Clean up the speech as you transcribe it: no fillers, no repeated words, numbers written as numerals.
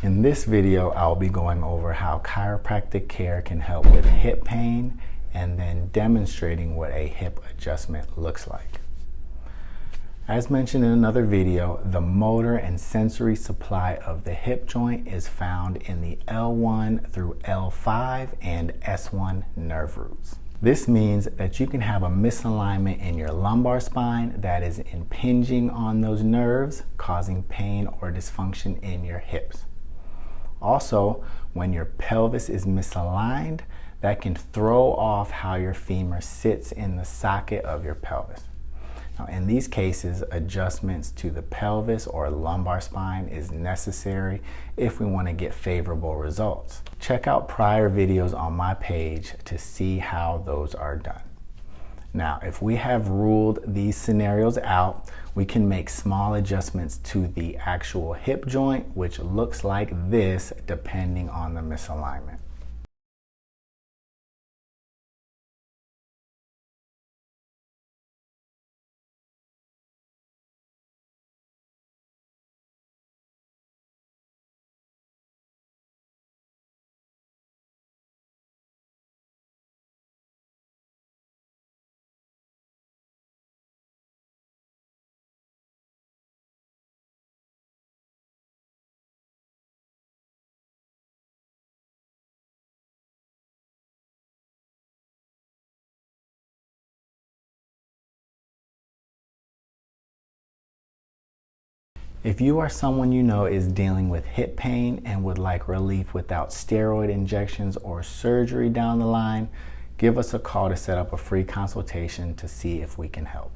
In this video, I'll be going over how chiropractic care can help with hip pain and then demonstrating what a hip adjustment looks like. As mentioned in another video, the motor and sensory supply of the hip joint is found in the L1 through L5 and S1 nerve roots. This means that you can have a misalignment in your lumbar spine that is impinging on those nerves, causing pain or dysfunction in your hips. Also, when your pelvis is misaligned, that can throw off how your femur sits in the socket of your pelvis. Now, in these cases, adjustments to the pelvis or lumbar spine is necessary if we want to get favorable results. Check out prior videos on my page to see how those are done. Now, if we have ruled these scenarios out, we can make small adjustments to the actual hip joint, which looks like this depending on the misalignment. If you or someone you know is dealing with hip pain and would like relief without steroid injections or surgery down the line, give us a call to set up a free consultation to see if we can help.